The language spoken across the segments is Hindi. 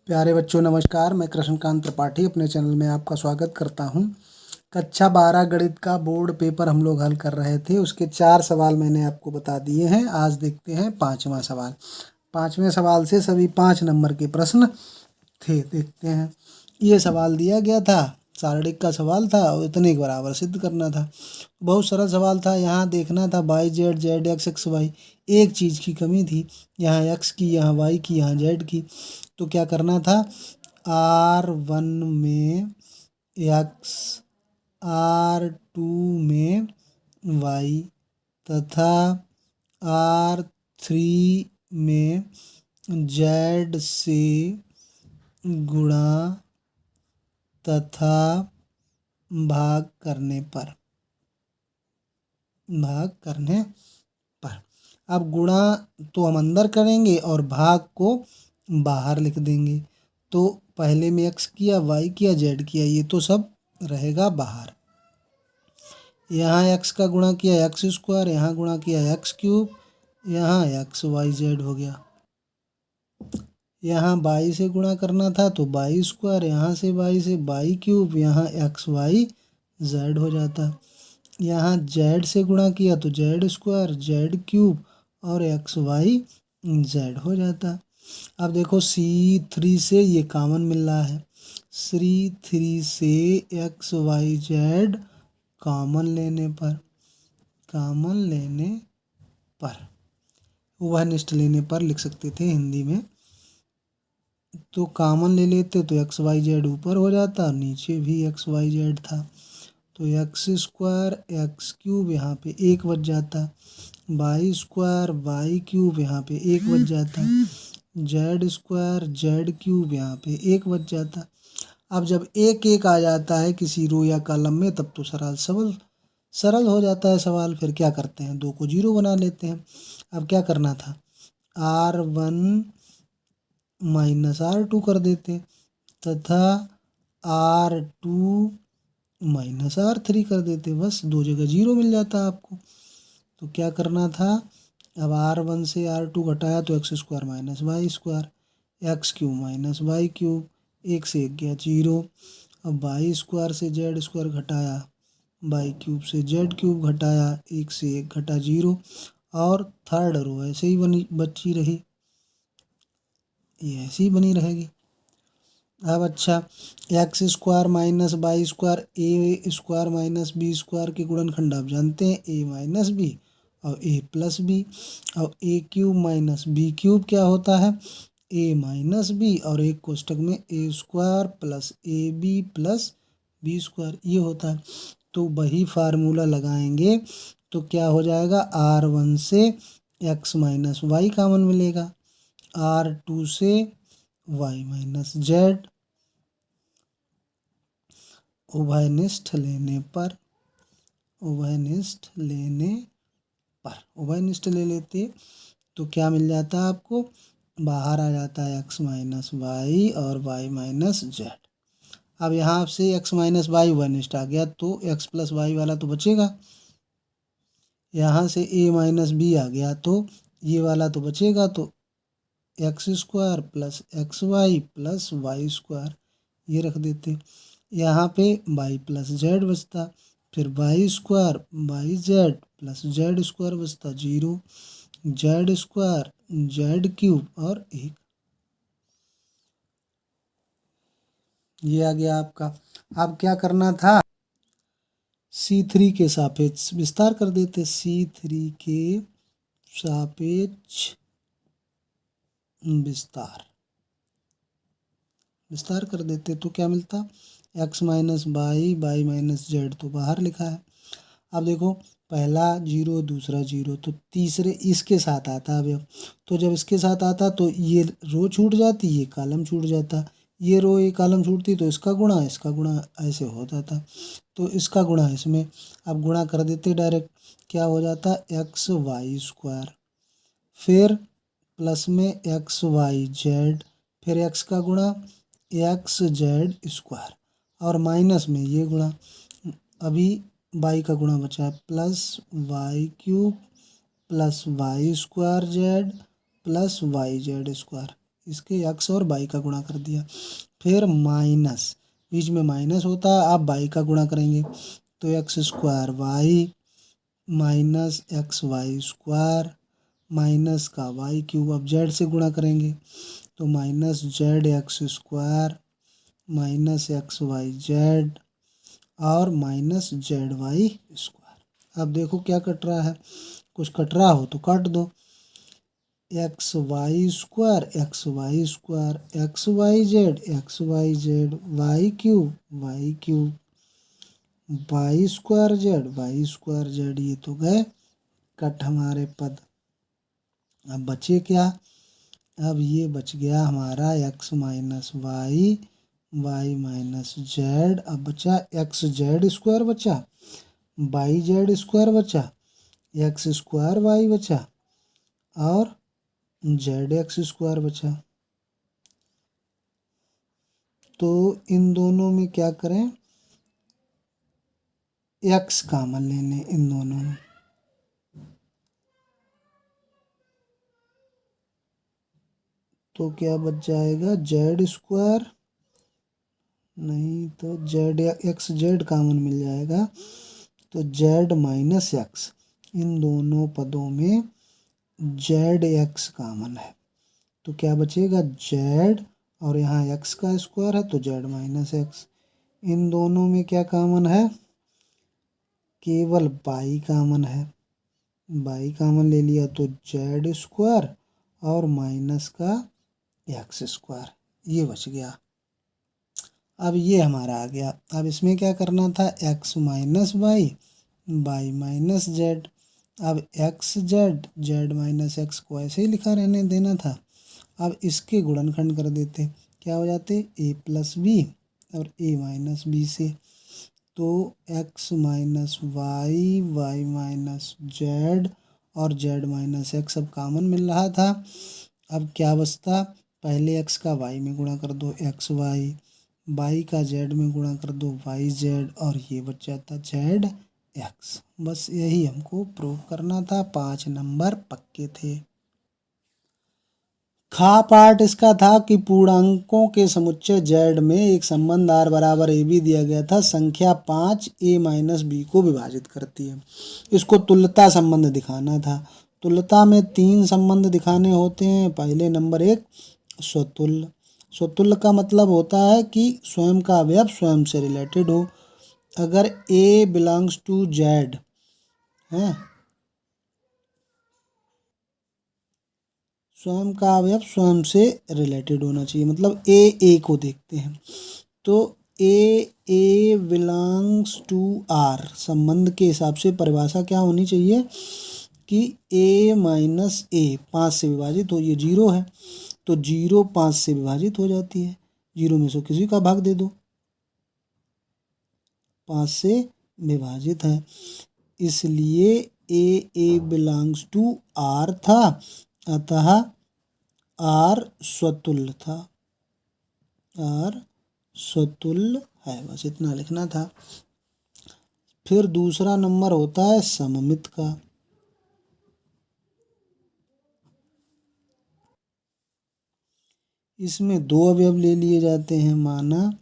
प्यारे बच्चों नमस्कार। मैं कृष्णकांत त्रिपाठी अपने चैनल में आपका स्वागत करता हूं। कक्षा 12 गणित का बोर्ड पेपर हम लोग हल कर रहे थे, उसके 4 सवाल मैंने आपको बता दिए हैं। आज देखते हैं 5वां सवाल। 5वें सवाल से सभी 5 नंबर के प्रश्न थे। देखते हैं। ये सवाल दिया गया था, शारीरिक का सवाल था और इतने के बराबर सिद्ध करना था। बहुत सरल सवाल था। यहाँ देखना था Y Z, Z X, X Y. एक चीज़ की कमी थी, यहाँ एक्स की, यहाँ वाई की, यहाँ जेड की। तो क्या करना था, R1 में एक्स, R2 में वाई तथा R3 में जेड से गुणा तथा भाग करने पर। अब गुणा तो हम अंदर करेंगे और भाग को बाहर लिख देंगे। तो पहले में एक्स किया, वाई किया, जेड किया, ये तो सब रहेगा बाहर। यहाँ एक्स का गुणा किया एक्स स्क्वायर, यहाँ गुणा किया एक्स क्यूब, यहाँ एक्स वाई जेड हो गया। यहाँ बाई से गुणा करना था तो बाई स्क्वायर, यहाँ से बाई क्यूब, यहाँ एक्स वाई जेड हो जाता। यहाँ जेड से गुणा किया तो जेड स्क्वायर, जेड क्यूब और एक्स वाई जेड हो जाता। अब देखो C3 से ये कॉमन मिल रहा है। C3 से एक्स वाई जेड कॉमन लेने पर उभयनिष्ठ लेने पर लिख सकते थे हिंदी में। तो कॉमन ले लेते तो एक्स वाई जेड ऊपर हो जाता, नीचे भी एक्स वाई जेड था। तो एक्स स्क्वायर एक्स क्यूब यहाँ पे 1 बच जाता, वाई स्क्वायर वाई क्यूब यहाँ पे 1 बच जाता, जेड स्क्वायर जेड क्यूब यहाँ पे 1 बच जाता। अब जब 1 1 आ जाता है किसी रो या कॉलम में तब तो सरल हो जाता है सवाल। फिर क्या करते हैं, 2 को 0 बना लेते हैं। अब क्या करना था, R1 माइनस R2 कर देते तथा R2 माइनस R3 कर देते, बस 2 जगह 0 मिल जाता आपको। तो क्या करना था, अब R1 से R2 घटाया तो X square minus Y square, X cube minus Y cube, 1 से 1 गया 0। अब वाई स्क्वायर से जेड स्क्वायर घटाया, वाई क्यूब से जेड क्यूब घटाया, 1 से 1 घटा 0 और थर्ड रो ऐसे ही बची रही, ये ऐसी ही बनी रहेगी। अब अच्छा, x square minus Y square a square minus b square के गुणनखंड आप जानते हैं, ए माइनस बी और ए प्लस बी। और ए क्यूब माइनस बी क्यूब क्या होता है, ए माइनस बी और एक कोष्टक में a square plus a b plus b square, ये होता है। तो वही फार्मूला लगाएंगे तो क्या हो जाएगा, R1 से एक्स माइनस वाई कॉमन मिलेगा, R2 से वाई माइनस जेड, उभयनिष्ठ लेने ले लेते तो क्या मिल जाता है आपको, बाहर आ जाता है एक्स माइनस वाई और वाई माइनस जेड। अब यहाँ से एक्स माइनस वाई उभयनिष्ठ आ गया तो एक्स प्लस वाई वाला तो बचेगा, यहाँ से ए माइनस बी आ गया तो ये वाला तो बचेगा। तो X square plus X Y plus Y square ये रख देते, यहाँ पे वाई प्लस जेड बचता, फिर Y square Y Z plus Z square बचता 0, जेड स्क्वायर जेड क्यूब और 1, ये आ गया आपका। अब क्या करना था, C3 के सापेक्ष विस्तार कर देते, C3 के सापेक्ष विस्तार कर देते तो क्या मिलता, X minus Y Y minus Z तो बाहर लिखा है। अब देखो पहला 0 दूसरा 0 तो तीसरे इसके साथ आता है। अब तो जब इसके साथ आता तो ये रो छूट जाती, ये कॉलम छूट जाता, ये रो ये कॉलम छूटती तो इसका गुणा ऐसे हो जाता। तो इसका गुणा इसमें, अब गुणा कर देते डायरेक्ट, क्या हो जाता, एक्स वाई स्क्वायर, फिर प्लस में एक्स वाई जेड, फिर एक्स का गुणा एक्स जेड स्क्वायर और माइनस में ये गुणा, अभी वाई का गुणा बचा है, plus Y cube plus Y square Z plus Y Z square, इसके एक्स और वाई का गुणा कर दिया। फिर माइनस, बीच में माइनस होता है, आप वाई का गुणा करेंगे तो X square Y minus X Y square minus का वाई क्यूब। अब जेड से गुणा करेंगे तो minus Z X square minus X Y Z और माइनस जेड वाई स्क्वायर। अब देखो क्या कट रहा है, कुछ कट रहा हो तो काट दो। X Y square X Y square X Y Z Y cube Y square Z, ये तो गए कट हमारे पद। अब बचे क्या, अब ये बच गया हमारा X minus Y Y minus Z. अब बचा एक्स जेड स्क्वायर बचा, वाई जेड स्क्वायर बचा, एक्स स्क्वायर वाई बचा और जेड एक्स स्क्वायर बचा। तो इन दोनों में क्या करें, एक्स कॉमन ले लें इन दोनों में। तो क्या बच जाएगा, जेड स्क्वायर नहीं तो जेड एक्स जेड कॉमन मिल जाएगा तो जेड माइनस एक्स। इन दोनों पदों में जेड एक्स कॉमन है तो क्या बचेगा, जेड और यहाँ एक्स का स्क्वायर है तो जेड माइनस एक्स। इन दोनों में क्या कॉमन है, केवल वाई कॉमन है, वाई कॉमन ले लिया तो जेड स्क्वायर और माइनस का एक्स स्क्वायर, ये बच गया। अब ये हमारा आ गया। अब इसमें क्या करना था, x minus Y Y minus Z. अब x z z minus x को ऐसे ही लिखा रहने देना था। अब इसके गुणनखंड कर देते, क्या हो जाते, ए प्लस बी और ए माइनस बी से। तो X minus Y Y minus Z और जेड माइनस एक्स अब कॉमन मिल रहा था। अब क्या बचता, पहले एक्स का वाई में गुणा कर दो एक्स वाई का जेड में गुणा कर दो वाई जेड और ये बच जाता जेड एक्स। बस यही हमको प्रूव करना था, 5 नंबर पक्के थे। खा पार्ट इसका था कि पूर्णांकों के समुच्चय जेड में एक संबंध आर बराबर ए बी दिया गया था, संख्या 5 ए माइनस बी को विभाजित करती है। इसको तुल्यता संबंध दिखाना था। तुल्यता में 3 संबंध दिखाने होते हैं। पहले नंबर 1 स्वतुल्य। स्वतुल्य का मतलब होता है कि स्वयं का अवयव स्वयं से रिलेटेड हो। अगर ए बिलोंग्स टू जेड है, स्वयं का अवयव स्वयं से रिलेटेड होना चाहिए, मतलब ए को देखते हैं तो ए बिलोंग्स टू आर संबंध के हिसाब से परिभाषा क्या होनी चाहिए कि ए माइनस ए 5 से विभाजित हो, ये 0 है तो 0 5 से विभाजित हो जाती है, 0 में से किसी का भाग दे दो, 5 से विभाजित है, इसलिए ए बिलोंग्स टू आर था, अतः आर स्वतुल्य था, आर स्वतुल्य है, बस इतना लिखना था। फिर दूसरा नंबर होता है सममित का। इसमें 2 अवयव ले लिए जाते हैं, माना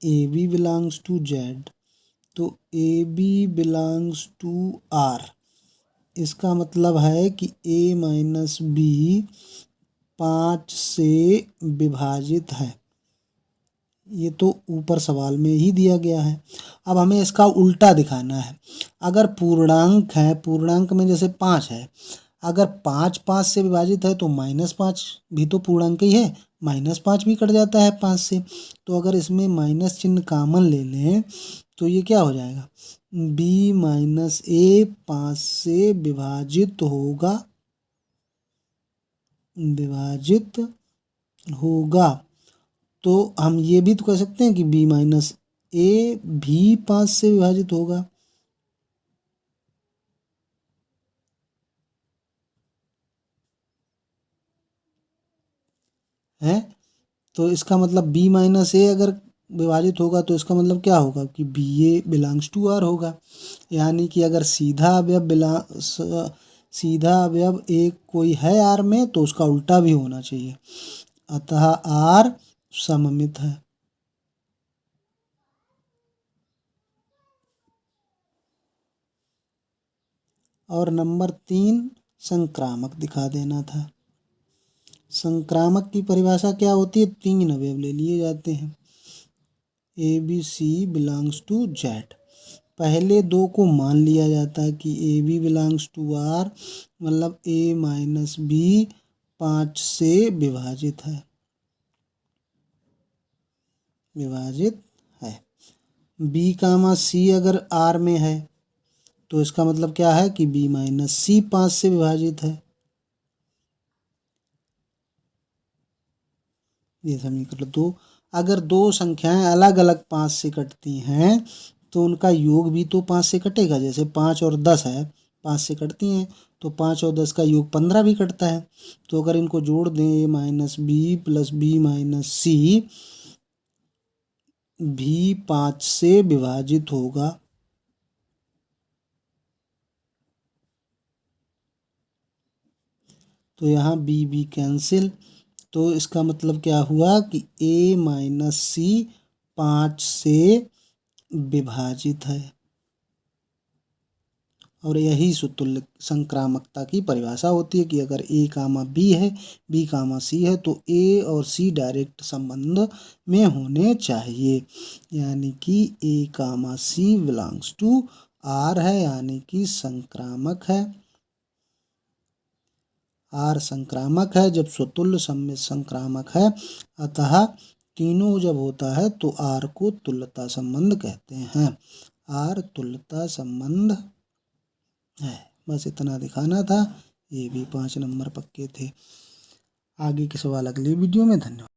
a B belongs to Z तो a B belongs to R, इसका मतलब है कि ए माइनस बी 5 से विभाजित है, ये तो ऊपर सवाल में ही दिया गया है। अब हमें इसका उल्टा दिखाना है। अगर पूर्णांक है, पूर्णांक में जैसे 5 है, अगर 5 5 से विभाजित है तो -5 भी तो पूर्णांक ही है, -5 भी कट जाता है 5 से। तो अगर इसमें माइनस चिन्ह कॉमन ले लें तो ये क्या हो जाएगा, b माइनस ए 5 से विभाजित होगा। तो हम ये भी तो कह सकते हैं कि b माइनस ए भी 5 से विभाजित होगा है। तो इसका मतलब b माइनस ए अगर विभाजित होगा तो इसका मतलब क्या होगा कि B A belongs to R होगा। यानी कि अगर सीधा अवयव सीधा अवयव एक कोई है आर में तो उसका उल्टा भी होना चाहिए, अतः आर सममित है। और नंबर 3 संक्रामक दिखा देना था। संक्रामक की परिभाषा क्या होती है? 3 अवयव ले लिए जाते हैं, A B C belongs to Z. पहले 2 को मान लिया जाता है कि A B belongs to R, मतलब ए माइनस बी 5 से विभाजित है, बी कामा सी अगर आर में है तो इसका मतलब क्या है कि बी माइनस सी 5 से विभाजित है। ये समीकरण 2। अगर 2 संख्याएं अलग अलग 5 से कटती हैं तो उनका योग भी तो 5 से कटेगा। जैसे 5 और 10 है, 5 से कटती हैं तो 5 और 10 का योग 15 भी कटता है। तो अगर इनको जोड़ दें, a minus b plus b minus c भी 5 से विभाजित होगा। तो यहाँ बी बी कैंसिल, तो इसका मतलब क्या हुआ कि ए माइनस सी 5 से विभाजित है। और यही सुतुल्य संक्रामकता की परिभाषा होती है कि अगर ए कामा बी है, बी कामा सी है तो ए और सी डायरेक्ट संबंध में होने चाहिए, यानी कि ए कामा सी बिलोंग्स टू आर है, यानी कि संक्रामक है। आर संक्रामक है जब स्वतुल्य सम्मित संक्रामक है, अतः तीनों जब होता है तो आर को तुल्यता संबंध कहते हैं। आर तुल्यता संबंध है। बस इतना दिखाना था, ये भी 5 नंबर पक्के थे। आगे के सवाल अगले वीडियो में। धन्यवाद।